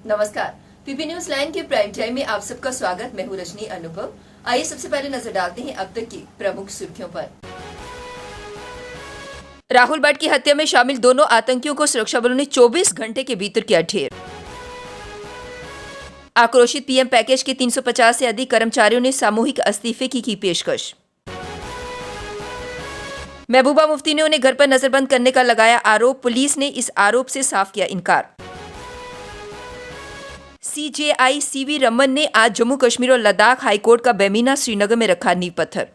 नमस्कार, PP news line के prime time में आप सबका स्वागत। मैं हूं रजनी अनुभव। आइए सबसे पहले नजर डालते हैं अब तक की प्रमुख सुर्खियों पर। राहुल भट्ट की हत्या में शामिल दोनों आतंकियों को सुरक्षा बलों ने 24 घंटे के भीतर किया ढेर। आक्रोशित पीएम पैकेज के 350 से अधिक कर्मचारियों ने सामूहिक इस्तीफे की पेशकश। महबूबा मुफ्ती ने उन्हें घर पर नजरबंद करने का लगाया आरोप। पुलिस ने इस आरोप से साफ किया इनकार। सीजेआई सीवी रमन ने आज जम्मू कश्मीर और लद्दाख हाईकोर्ट का बेमीना श्रीनगर में रखा नींव पत्थर।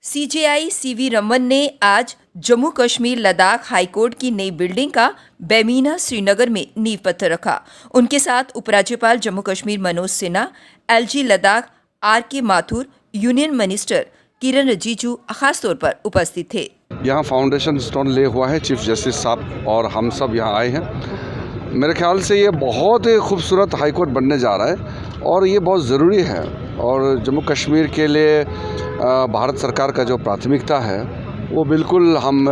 सीजेआई सीवी रमन ने आज जम्मू कश्मीर लद्दाख हाईकोर्ट की नई बिल्डिंग का बेमीना श्रीनगर में नींव पत्थर रखा। उनके साथ उपराज्यपाल Jammu Kashmir Manoj Sinha, LG Ladakh R K. Mathur, union minister Kiren Rijiju खासतौर पर उपस्थित थे। यहाँ फाउंडेशन स्टोन ले हुआ है चीफ जस्टिस साहब और हम सब यहाँ आए हैं। मेरे ख्याल से ये बहुत ही खूबसूरत हाईकोर्ट बनने जा रहा है और ये बहुत ज़रूरी है और जम्मू कश्मीर के लिए भारत सरकार का जो प्राथमिकता है वो बिल्कुल हम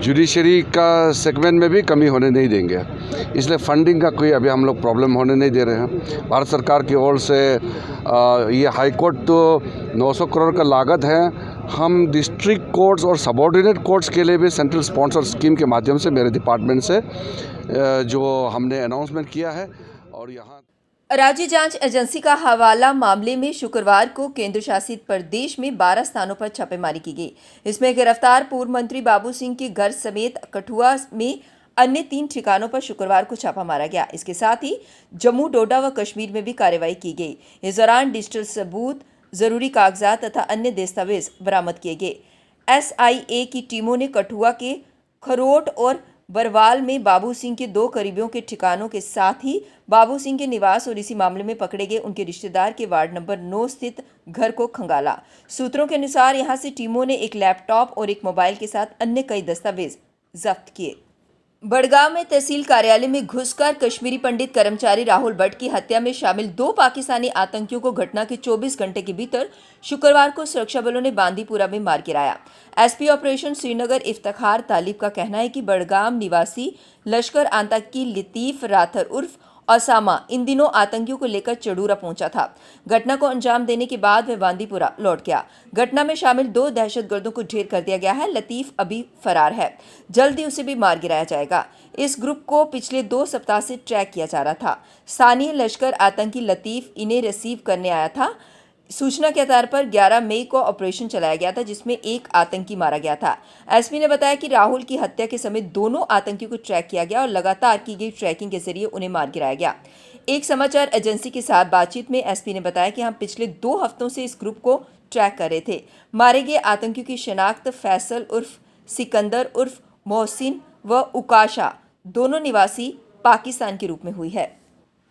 जुडिशरी का सेगमेंट में भी कमी होने नहीं देंगे। इसलिए फंडिंग का कोई अभी हम लोग प्रॉब्लम होने नहीं दे रहे हैं। भारत सरकार की ओर से ये हाईकोर्ट तो 900 करोड़ का लागत है। हम डिस्ट्रिक्ट कोर्ट्स और सबऑर्डिनेट कोर्ट्स के लिए भी सेंट्रल स्पॉन्सर स्कीम के माध्यम से मेरे डिपार्टमेंट से जो हमने अनाउंसमेंट किया है और यहाँ राज्य जांच एजेंसी का हवाला मामले में शुक्रवार को केंद्र शासित प्रदेश में 12 स्थानों पर छापेमारी की गई। इसमें गिरफ्तार पूर्व मंत्री बाबू सिंह के घर समेत कठुआ में अन्य 3 ठिकानों पर शुक्रवार को छापा मारा गया। इसके साथ ही जम्मू, डोडा व कश्मीर में भी कार्रवाई की गई। इस दौरान डिजिटल सबूत, जरूरी कागजात तथा अन्य दस्तावेज बरामद किए गए। एसआईए की टीमों ने कठुआ के खरोट और बरवाल में बाबू सिंह के 2 करीबियों के ठिकानों के साथ ही बाबू सिंह के निवास और इसी मामले में पकड़े गए उनके रिश्तेदार के वार्ड नंबर 9 स्थित घर को खंगाला। सूत्रों के अनुसार यहां से टीमों ने एक लैपटॉप और एक मोबाइल के साथ अन्य कई दस्तावेज जब्त किए। बड़गांव में तहसील कार्यालय में घुसकर कश्मीरी पंडित कर्मचारी राहुल भट्ट की हत्या में शामिल 2 पाकिस्तानी आतंकियों को घटना के 24 घंटे के भीतर शुक्रवार को सुरक्षा बलों ने बांदीपुरा में मार गिराया। एसपी ऑपरेशन श्रीनगर इफ्तिखार तालिब का कहना है कि बड़गाम निवासी लश्कर आतंकी लतीफ राथर उर्फ ओसामा इन दिनों आतंकियों को लेकर चडूरा पहुंचा था। घटना को अंजाम देने के बाद वह बांदीपुरा लौट गया। घटना में शामिल 2 दहशतगर्दों को ढेर कर दिया गया है। लतीफ अभी फरार है। जल्द ही उसे भी मार गिराया जाएगा। इस ग्रुप को पिछले 2 सप्ताह से ट्रैक किया जा रहा था। स्थानीय लश्कर आतंकी लतीफ इन्हें रिसीव करने आया था। सूचना के आधार पर 11 मई को ऑपरेशन चलाया गया था जिसमें एक आतंकी मारा गया था। एसपी ने बताया कि राहुल की हत्या के समय दोनों आतंकियों को ट्रैक किया गया और लगातार की गई ट्रैकिंग के जरिए उन्हें मार गिराया गया। एक समाचार एजेंसी के साथ बातचीत में एसपी ने बताया कि हम पिछले 2 हफ्तों से इस ग्रुप को ट्रैक कर रहे थे। मारे गए आतंकियों की शिनाख्त फैसल उर्फ सिकंदर उर्फ मोहसिन व उकाशा दोनों निवासी पाकिस्तान के रूप में हुई है।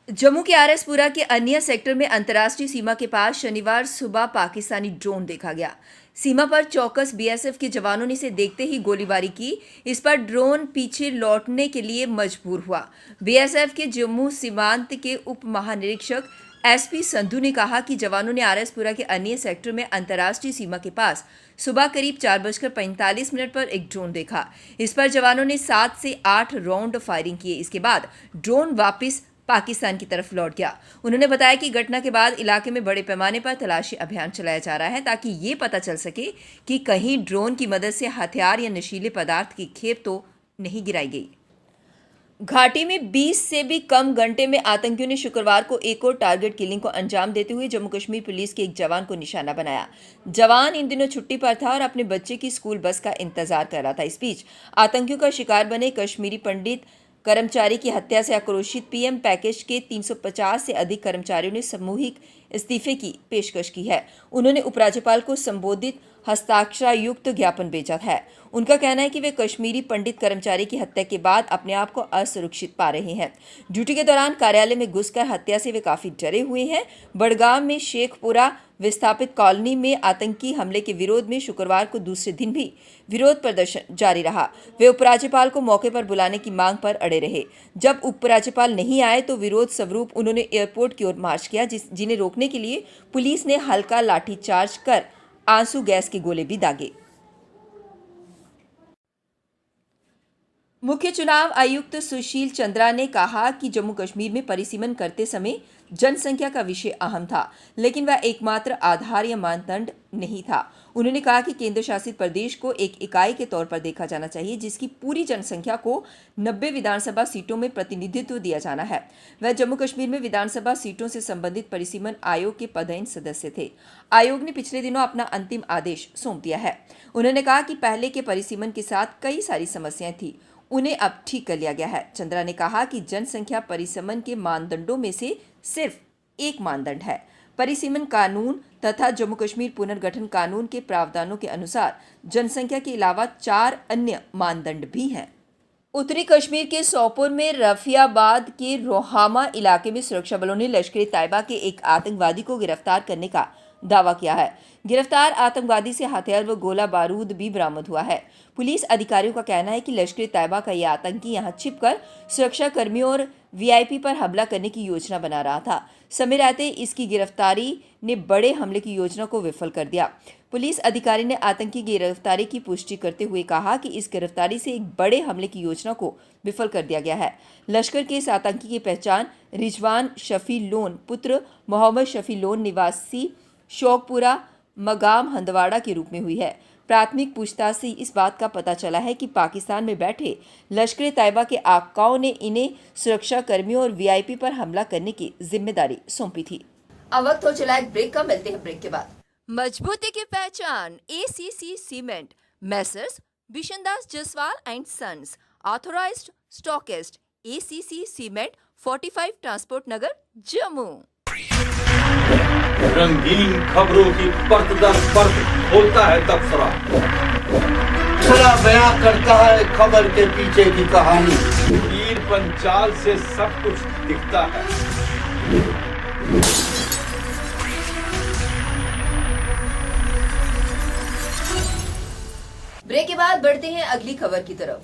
जम्मू के आरएसपुरा के अन्य सेक्टर में अंतर्राष्ट्रीय सीमा के पास शनिवार सुबह पाकिस्तानी ड्रोन देखा गया। सीमा पर चौकस बीएसएफ के जवानों ने इसे देखते ही गोलीबारी की। इस पर ड्रोन पीछे लौटने के लिए मजबूर हुआ। बीएसएफ के जम्मू सीमांत के उप महानिरीक्षक एसपी संधू ने कहा कि जवानों ने आरएसपुरा के अन्य सेक्टर में अंतर्राष्ट्रीय सीमा के पास सुबह करीब 4:45 पर एक ड्रोन देखा। इस पर जवानों ने 7 से 8 राउंड फायरिंग किए। इसके बाद ड्रोन वापस पाकिस्तान की तरफ लौट गया। उन्होंने बताया कि घटना के बाद इलाके में बड़े पैमाने पर तलाशी अभियान चलाया जा रहा है ताकि ये पता चल सके कि कहीं ड्रोन की मदद से हथियार या नशीले पदार्थ की खेप तो नहीं गिराई गई। घाटी में 20 से भी कम घंटे में आतंकियों ने शुक्रवार को एक और टारगेट किलिंग को अंजाम देते हुए जम्मू कश्मीर पुलिस के एक जवान को निशाना बनाया। जवान इन दिनों छुट्टी पर था और अपने बच्चे की स्कूल बस का इंतजार कर रहा था। इस बीच आतंकियों का शिकार बने कश्मीरी पंडित कर्मचारी की हत्या से आक्रोशित पीएम पैकेज के 350 से अधिक कर्मचारियों ने सामूहिक इस्तीफे की पेशकश की है। उन्होंने उपराज्यपाल को संबोधित हस्ताक्षरयुक्त ज्ञापन भेजा है। उनका कहना है कि वे कश्मीरी पंडित कर्मचारी की हत्या के बाद अपने आप को असुरक्षित पा रहे हैं। ड्यूटी के दौरान कार्यालय में घुसकर हत्या से वे काफी डरे हुए हैं। बड़गाम में शेखपुरा विस्थापित कॉलोनी में आतंकी हमले के विरोध में शुक्रवार को दूसरे दिन भी विरोध प्रदर्शन जारी रहा। वे उपराज्यपाल को मौके पर बुलाने की मांग पर अड़े रहे। जब उपराज्यपाल नहीं आए तो विरोध स्वरूप उन्होंने एयरपोर्ट की ओर मार्च किया, जिन्हें रोकने के लिए पुलिस ने हल्का लाठीचार्ज कर आंसू गैस के गोले भी दागे। मुख्य चुनाव आयुक्त सुशील चंद्रा ने कहा कि जम्मू कश्मीर में परिसीमन करते समय जनसंख्या का विषय अहम था, लेकिन वह एकमात्र आधार या मानदंड नहीं था। उन्होंने कहा कि केंद्र शासित प्रदेश को एक इकाई के तौर पर देखा जाना चाहिए, जिसकी पूरी जनसंख्या को 90 विधानसभा सीटों में प्रतिनिधित्व दिया जाना है। वह जम्मू कश्मीर में विधानसभा सीटों से संबंधित परिसीमन आयोग के पदेन सदस्य थे। आयोग ने पिछले दिनों अपना अंतिम आदेश सौंप दिया है। उन्होंने कहा कि पहले के परिसीमन के साथ कई सारी समस्याएं थी, उन्हें अब ठीक कर लिया गया है। चंद्रा ने कहा कि जनसंख्या परिसीमन के मानदंडों में से सिर्फ एक मानदंड है। परिसीमन कानून तथा जम्मू कश्मीर पुनर्गठन कानून के प्रावधानों के अनुसार जनसंख्या के अलावा 4 अन्य मानदंड भी हैं। उत्तरी कश्मीर के सोपोर में रफियाबाद के रोहामा इलाके में सुरक्षा बलों ने लश्कर-ए-तैयबा के एक आतंकवादी को गिरफ्तार करने का दावा किया है। गिरफ्तार आतंकवादी से हथियार व गोला बारूद भी बरामद हुआ है। पुलिस अधिकारियों का कहना है कि लश्कर-ए-तैयबा का यह आतंकी यहां छिपकर सुरक्षा कर्मियों और वीआईपी पर हमला करने की योजना बना रहा था। समय रहते इसकी गिरफ्तारी ने बड़े हमले की योजना को विफल कर दिया। पुलिस अधिकारी ने आतंकी की गिरफ्तारी की पुष्टि करते हुए कहा कि इस गिरफ्तारी से एक बड़े हमले की योजना को विफल कर दिया गया है। लश्कर के इस आतंकी की पहचान रिजवान शफी लोन पुत्र मोहम्मद शफी लोन निवासी शौकपुरा मगाम हंदवाड़ा के रूप में हुई है। प्राथमिक पूछताछ से इस बात का पता चला है कि पाकिस्तान में बैठे लश्कर-ए-तैयबा के आकाओं ने इन्हें सुरक्षा कर्मियों और वीआईपी पर हमला करने की जिम्मेदारी सौंपी थी। अब वक्त हो चला एक ब्रेक का, मिलते हैं ब्रेक के बाद। मजबूती की पहचान ACC cement, messrs Bishandas Jaswal and sons, authorised stockist, ACC cement, 45 transport Nagar, Jammu. रंगीन खबरों की परत दर परत खोलता है तबसरा, थोड़ा बयां करता है खबर के पीछे की कहानी। तीर पंचाल से सब कुछ दिखता है। ब्रेक के बाद बढ़ते हैं अगली खबर की तरफ।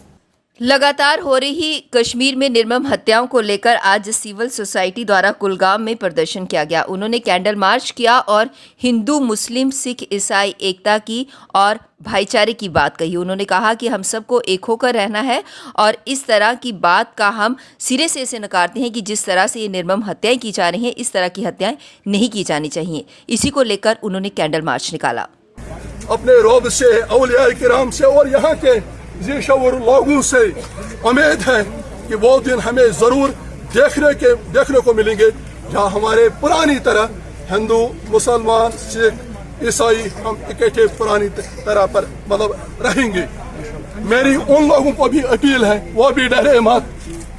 लगातार हो रही कश्मीर में निर्मम हत्याओं को लेकर आज सिविल सोसाइटी द्वारा कुलगाम में प्रदर्शन किया गया। उन्होंने कैंडल मार्च किया और हिंदू, मुस्लिम, सिख, ईसाई एकता की और भाईचारे की बात कही। उन्होंने कहा कि हम सबको एक होकर रहना है और इस तरह की बात का हम सिरे से इसे नकारते हैं कि जिस तरह से ये निर्मम हत्याएं की जा रही हैं, इस तरह की हत्याएं नहीं की जानी चाहिए। इसी को लेकर उन्होंने कैंडल मार्च निकाला। अपने रब से, औलिया किराम से और यहाँ के ज़िशवर लोगों से उम्मीद है कि वो दिन हमें जरूर देखने को मिलेंगे जहाँ हमारे पुरानी तरह हिंदू, मुसलमान, सिख, ईसाई हम इकट्ठे पुरानी तरह पर मतलब रहेंगे। मेरी उन लोगों को भी अपील है, वो भी डरे मत,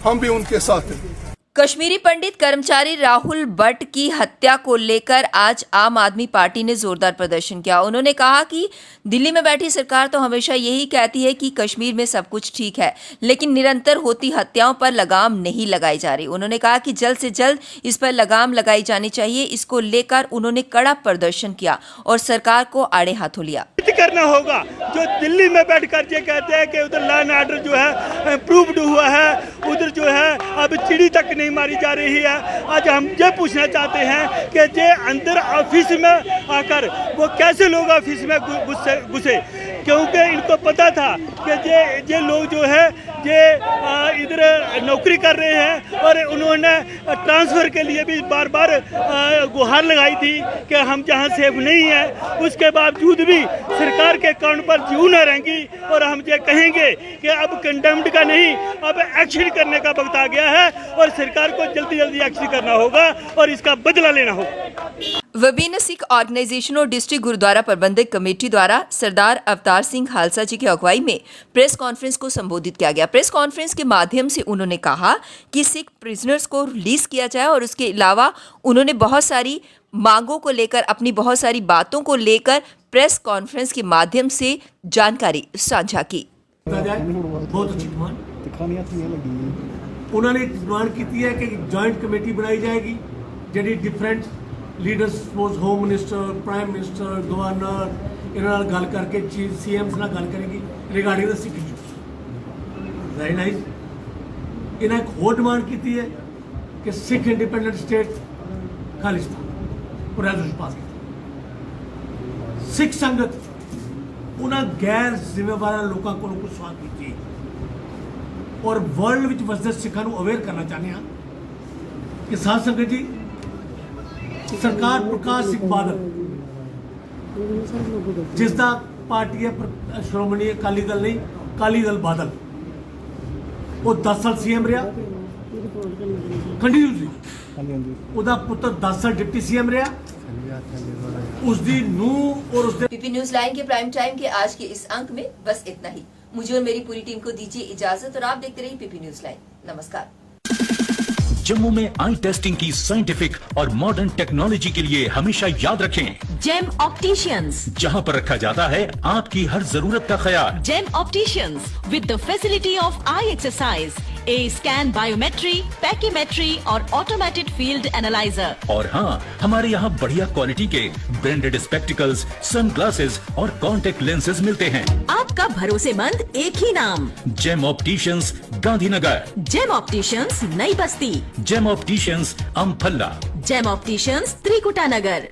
हम भी उनके साथ हैं। कश्मीरी पंडित कर्मचारी राहुल भट्ट की हत्या को लेकर आज आम आदमी पार्टी ने जोरदार प्रदर्शन किया। उन्होंने कहा कि दिल्ली में बैठी सरकार तो हमेशा यही कहती है कि कश्मीर में सब कुछ ठीक है, लेकिन निरंतर होती हत्याओं पर लगाम नहीं लगाई जा रही। उन्होंने कहा कि जल्द से जल्द इस पर लगाम लगाई जानी चाहिए। इसको लेकर उन्होंने कड़ा प्रदर्शन किया और सरकार को आड़े हाथों लिया। करना होगा जो दिल्ली में बैठकर ये कहते हैं कि उधर लॉ एंड ऑर्डर जो है इम्प्रूव्ड हुआ है, उधर जो है अब चिड़ी तक नहीं मारी जा रही है। आज हम ये पूछना चाहते हैं कि ये अंदर ऑफिस में आकर वो कैसे लोग ऑफिस में घुसे, क्योंकि इनको पता था कि ये लोग जो है ये इधर नौकरी कर रहे हैं और उन्होंने ट्रांसफ़र के लिए भी बार बार गुहार लगाई थी कि हम जहाँ सेफ नहीं है, उसके बावजूद भी सरकार के कान पर जूं न रहेंगी और हम ये कहेंगे कि अब कंडेम्ड का नहीं, अब एक्शन करने का वक्त आ गया है और सरकार को जल्दी जल्दी एक्शन करना होगा और इसका बदला लेना होगा। विभिन्न सिख ऑर्गेनाइजेशनों और डिस्ट्रिक्ट गुरुद्वारा प्रबंधक कमेटी द्वारा सरदार अवतार सिंह खालसा जी की अगुवाई में प्रेस कॉन्फ्रेंस को संबोधित किया गया। प्रेस कॉन्फ्रेंस के माध्यम से उन्होंने कहा कि सिख प्रिजनर्स को रिलीज किया जाए और उसके अलावा उन्होंने बहुत सारी मांगों को लेकर, अपनी बहुत सारी बातों को लेकर प्रेस कॉन्फ्रेंस के माध्यम से जानकारी साझा की। बहुत अच्छी डिमांड उन्होंने डिमांड की है कि जॉइंट कमेटी बनाई जाएगी ਜਿਹੜੀ different leaders suppose home minister, prime minister, governor इन्होंने गल करके CM ਨਾਲ गल करेगी regarding the Sikh issues. Very nice. इन्हें एक होर डिमांड की है कि Sikh independent state Khalistan resolution pass किया। सिख संगत उन्हें गैर जिम्मेवार लोगों को कुछ सवाल की ਔਰ ਵਰਲਡ ਵਿੱਚ ਵਸਦੇ ਸਿੱਖਾਂ ਨੂੰ ਅਵੇਅਰ ਕਰਨਾ ਚਾਹੁੰਦੇ ਹਾਂ ਕਿ ਸਾਧ ਸੰਗਤ ਜੀ, ਸਰਕਾਰ ਪ੍ਰਕਾਸ਼ ਸਿੰਘ ਬਾਦਲ ਜਿਸ ਦਾ ਪਾਰਟੀ ਹੈ ਸ਼੍ਰੋਮਣੀ ਅਕਾਲੀ ਦਲ ਨਹੀਂ, ਅਕਾਲੀ ਦਲ ਬਾਦਲ, ਉਹ 10 ਸਾਲ ਸੀਐਮ ਰਿਹਾ ਕੰਟੀਨਿਊਸਲੀ। ਉਹਦਾ ਪੁੱਤਰ 10 साल डिप्टी सीएम रहा, उसकी नूह और उसके पीपी न्यूज लाइन के प्राइम टाइम के आज के इस अंक में बस इतना ही। मुझे और मेरी पूरी टीम को दीजिए इजाजत और आप देखते रहिए पीपी न्यूज लाइन। नमस्कार। जम्मू में आई टेस्टिंग की साइंटिफिक और मॉडर्न टेक्नोलॉजी के लिए हमेशा याद रखें जेम ऑप्टिशियंस, जहां पर रखा जाता है आपकी हर जरूरत का ख्याल। Gem Opticians with the facility of eye exercise, A scan, biometry, pachymetry और ऑटोमेटेड फील्ड एनालाइजर। और हाँ, हमारे यहाँ बढ़िया क्वालिटी के ब्रांडेड स्पेक्टिकल्स, सनग्लासेस और कॉन्टेक्ट लेंसेज मिलते हैं। आपका भरोसेमंद एक ही नाम, Gem opticians, Gandhinagar. Gem opticians, Nai Basti. Gem opticians, Amphalla. Gem opticians, Trikuta नगर।